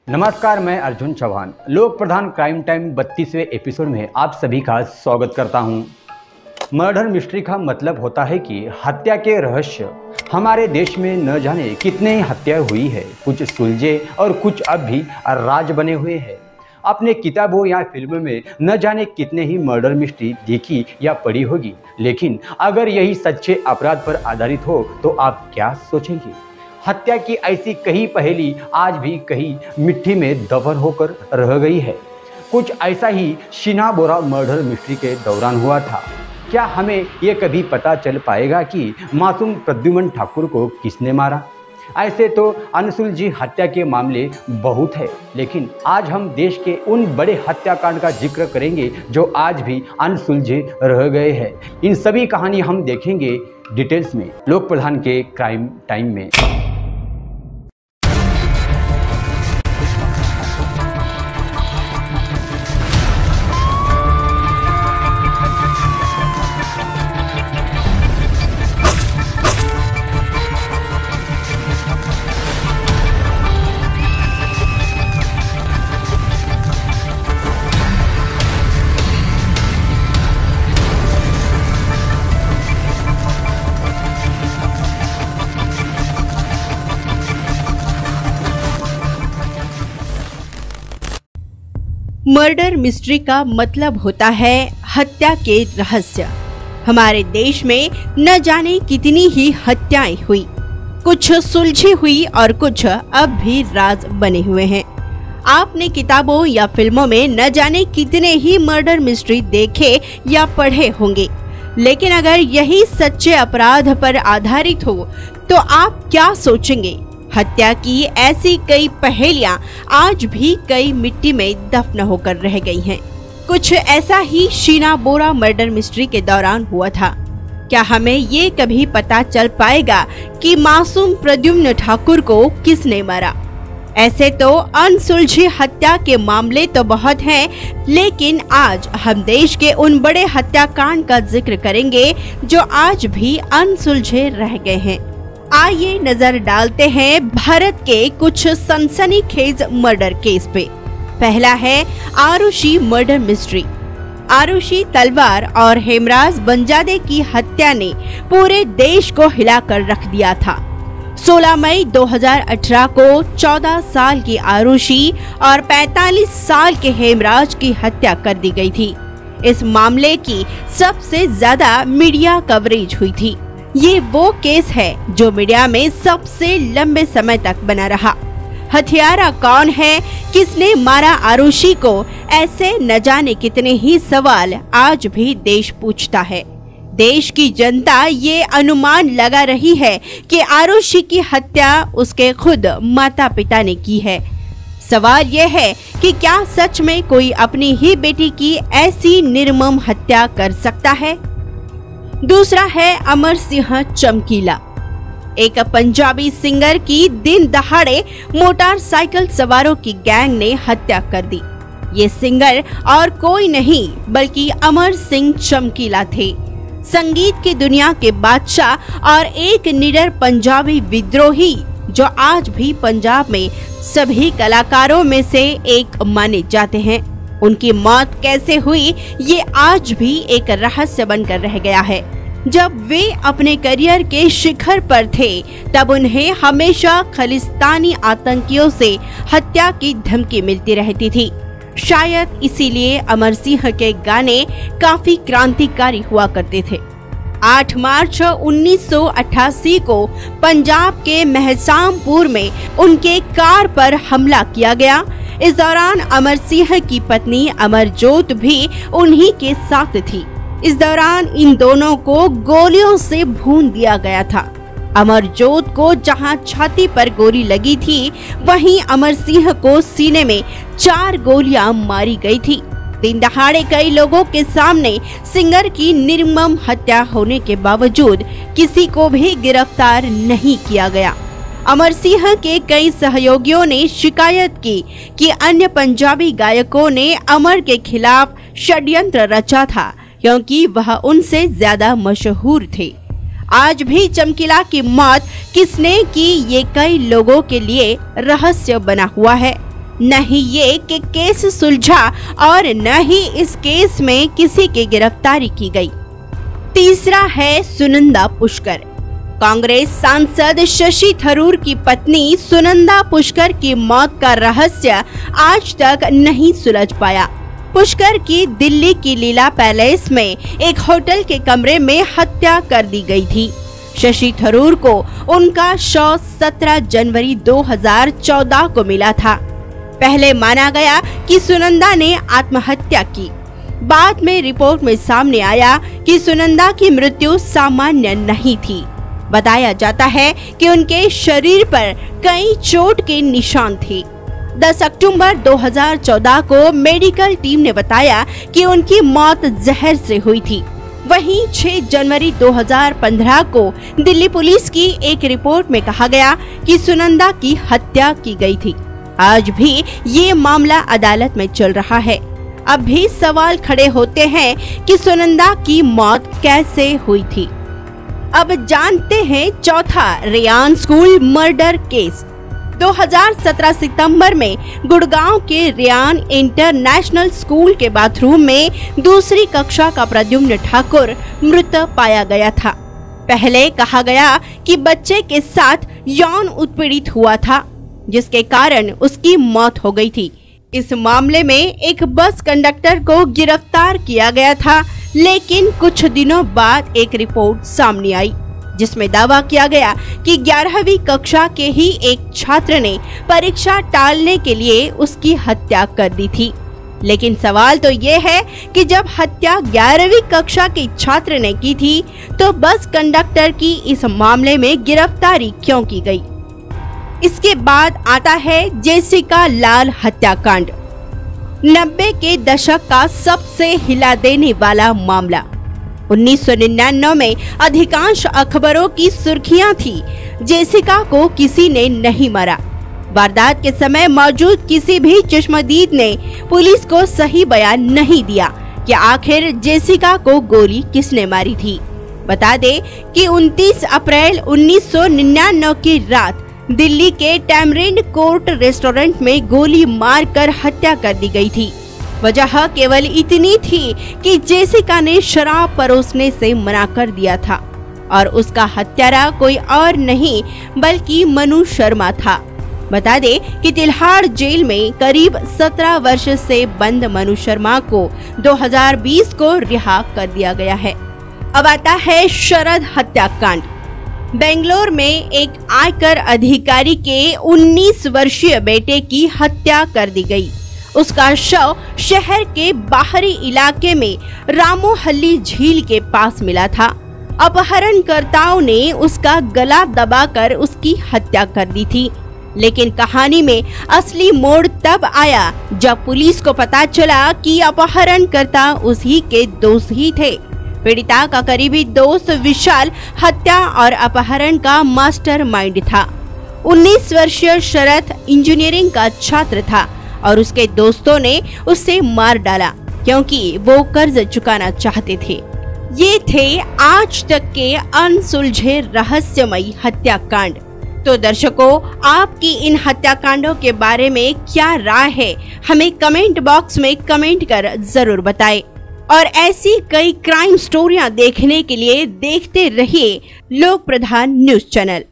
नमस्कार, मैं अर्जुन चौहान लोक प्रधान क्राइम टाइम 32वें एपिसोड में आप सभी का स्वागत करता हूं। मर्डर मिस्ट्री का मतलब होता है कि हत्या के रहस्य। हमारे देश में न जाने कितने ही हत्या हुई है, कुछ सुलझे और कुछ अब भी राज बने हुए हैं। आपने किताबों या फिल्मों में न जाने कितने ही मर्डर मिस्ट्री देखी या पढ़ी होगी, लेकिन अगर यही सच्चे अपराध पर आधारित हो तो आप क्या सोचेंगे? हत्या की ऐसी कई पहेली आज भी कहीं मिट्टी में दफन होकर रह गई है। कुछ ऐसा ही शीना बोरा मर्डर मिस्ट्री के दौरान हुआ था। क्या हमें ये कभी पता चल पाएगा कि मासूम प्रद्युम्न ठाकुर को किसने मारा? ऐसे तो अनसुलझी हत्या के मामले बहुत है, लेकिन आज हम देश के उन बड़े हत्याकांड का जिक्र करेंगे जो आज भी अनसुलझे रह गए हैं। इन सभी कहानी हम देखेंगे डिटेल्स में लोक प्रधान के क्राइम टाइम में। मर्डर मिस्ट्री का मतलब होता है हत्या के रहस्य। हमारे देश में न जाने कितनी ही हत्याएं हुई, कुछ सुलझी हुई और कुछ अब भी राज बने हुए हैं। आपने किताबों या फिल्मों में न जाने कितने ही मर्डर मिस्ट्री देखे या पढ़े होंगे, लेकिन अगर यही सच्चे अपराध पर आधारित हो तो आप क्या सोचेंगे? हत्या की ऐसी कई पहेलियां आज भी कई मिट्टी में दफन होकर रह गई हैं। कुछ ऐसा ही शीना बोरा मर्डर मिस्ट्री के दौरान हुआ था। क्या हमें ये कभी पता चल पाएगा कि मासूम प्रद्युम्न ठाकुर को किसने मारा? ऐसे तो अनसुलझी हत्या के मामले तो बहुत हैं, लेकिन आज हम देश के उन बड़े हत्याकांड का जिक्र करेंगे जो आज भी अनसुलझे रह गए हैं। आइए नजर डालते हैं भारत के कुछ सनसनीखेज मर्डर केस पे। पहला है आरुषि मर्डर मिस्ट्री। आरुषि तलवार और हेमराज बंजादे की हत्या ने पूरे देश को हिलाकर रख दिया था। 16 मई 2018 को 14 साल की आरुषि और 45 साल के हेमराज की हत्या कर दी गई थी। इस मामले की सबसे ज्यादा मीडिया कवरेज हुई थी। ये वो केस है जो मीडिया में सबसे लंबे समय तक बना रहा। हत्यारा कौन है, किसने मारा आरुषि को, ऐसे न जाने कितने ही सवाल आज भी देश पूछता है। देश की जनता ये अनुमान लगा रही है कि आरुषि की हत्या उसके खुद माता पिता ने की है। सवाल ये है कि क्या सच में कोई अपनी ही बेटी की ऐसी निर्मम हत्या कर सकता है? दूसरा है अमर सिंह चमकीला। एक पंजाबी सिंगर की दिन दहाड़े मोटरसाइकिल सवारों की गैंग ने हत्या कर दी। ये सिंगर और कोई नहीं बल्कि अमर सिंह चमकीला थे। संगीत की दुनिया के बादशाह और एक निडर पंजाबी विद्रोही जो आज भी पंजाब में सभी कलाकारों में से एक माने जाते हैं। उनकी मौत कैसे हुई ये आज भी एक रहस्य बनकर रह गया है। जब वे अपने करियर के शिखर पर थे तब उन्हें हमेशा खालिस्तानी आतंकियों से हत्या की धमकी मिलती रहती थी। शायद इसीलिए अमर सिंह के गाने काफी क्रांतिकारी हुआ करते थे। 8 मार्च 1988 को पंजाब के महसामपुर में उनके कार पर हमला किया गया। इस दौरान अमर सिंह की पत्नी अमरजोत भी उन्हीं के साथ थी। इस दौरान इन दोनों को गोलियों से भून दिया गया था। अमरजोत को जहां छाती पर गोली लगी थी, वहीं अमर सिंह को सीने में 4 गोलियां मारी गई थी। दिन दहाड़े कई लोगों के सामने सिंगर की निर्मम हत्या होने के बावजूद किसी को भी गिरफ्तार नहीं किया गया। अमर सिंह के कई सहयोगियों ने शिकायत की कि अन्य पंजाबी गायकों ने अमर के खिलाफ षड्यंत्र रचा था, क्योंकि वह उनसे ज्यादा मशहूर थे। आज भी चमकीला की मौत किसने की ये कई लोगों के लिए रहस्य बना हुआ है। न ही ये कि केस सुलझा और न ही इस केस में किसी की गिरफ्तारी की गई। तीसरा है सुनंदा पुष्कर। कांग्रेस सांसद शशि थरूर की पत्नी सुनंदा पुष्कर की मौत का रहस्य आज तक नहीं सुलझ पाया। पुष्कर की दिल्ली की लीला पैलेस में एक होटल के कमरे में हत्या कर दी गई थी। शशि थरूर को उनका शव 17 जनवरी 2014 को मिला था। पहले माना गया कि सुनंदा ने आत्महत्या की। बाद में रिपोर्ट में सामने आया कि सुनंदा की मृत्यु सामान्य नहीं थी। बताया जाता है कि उनके शरीर पर कई चोट के निशान थे। 10 अक्टूबर 2014 को मेडिकल टीम ने बताया कि उनकी मौत जहर से हुई थी। वहीं 6 जनवरी 2015 को दिल्ली पुलिस की एक रिपोर्ट में कहा गया कि सुनंदा की हत्या की गई थी। आज भी ये मामला अदालत में चल रहा है। अब भी सवाल खड़े होते हैं कि सुनंदा की मौत कैसे हुई थी। अब जानते हैं चौथा रेयान स्कूल मर्डर केस। 2017 सितंबर में गुड़गांव के रेयान इंटरनेशनल स्कूल के बाथरूम में दूसरी कक्षा का प्रद्युम्न ठाकुर मृत पाया गया था। पहले कहा गया कि बच्चे के साथ यौन उत्पीड़ित हुआ था, जिसके कारण उसकी मौत हो गई थी। इस मामले में एक बस कंडक्टर को गिरफ्तार किया गया था, लेकिन कुछ दिनों बाद एक रिपोर्ट सामने आई जिसमें दावा किया गया कि 11वीं कक्षा के ही एक छात्र ने परीक्षा टालने के लिए उसकी हत्या कर दी थी। लेकिन सवाल तो ये है कि जब हत्या 11वीं कक्षा के छात्र ने की थी तो बस कंडक्टर की इस मामले में गिरफ्तारी क्यों की गई। इसके बाद आता है जेसिका लाल हत्याकांड। 90 के दशक का सबसे हिला देने वाला मामला। 1999 में अधिकांश अखबारों की सुर्खियां थी, जेसिका को किसी ने नहीं मारा। वारदात के समय मौजूद किसी भी चश्मदीद ने पुलिस को सही बयान नहीं दिया कि आखिर जेसिका को गोली किसने मारी थी। बता दें कि 29 अप्रैल 1999 की रात दिल्ली के टैमरिंड कोर्ट रेस्टोरेंट में गोली मारकर हत्या कर दी गई थी। वजह केवल इतनी थी कि जेसिका ने शराब परोसने से मना कर दिया था और उसका हत्यारा कोई और नहीं बल्कि मनु शर्मा था। बता दें कि तिल्हाड़ जेल में करीब 17 वर्ष से बंद मनु शर्मा को 2020 को रिहा कर दिया गया है। अब आता है शरद हत्याकांड। बेंगलोर में एक आयकर अधिकारी के 19 वर्षीय बेटे की हत्या कर दी गई। उसका शव शहर के बाहरी इलाके में रामोहल्ली झील के पास मिला था। अपहरणकर्ताओं ने उसका गला दबाकर उसकी हत्या कर दी थी। लेकिन कहानी में असली मोड़ तब आया जब पुलिस को पता चला कि अपहरणकर्ता उसी के दोस्त ही थे। पीड़िता का करीबी दोस्त विशाल हत्या और अपहरण का मास्टरमाइंड था। 19 वर्षीय शरद इंजीनियरिंग का छात्र था और उसके दोस्तों ने उसे मार डाला क्योंकि वो कर्ज चुकाना चाहते थे। ये थे आज तक के अनसुलझे रहस्यमयी हत्याकांड। तो दर्शकों, आपकी इन हत्याकांडों के बारे में क्या राय है, हमें कमेंट बॉक्स में कमेंट कर जरूर बताएं। और ऐसी कई क्राइम स्टोरियां देखने के लिए देखते रहिए लोक प्रधान न्यूज चैनल।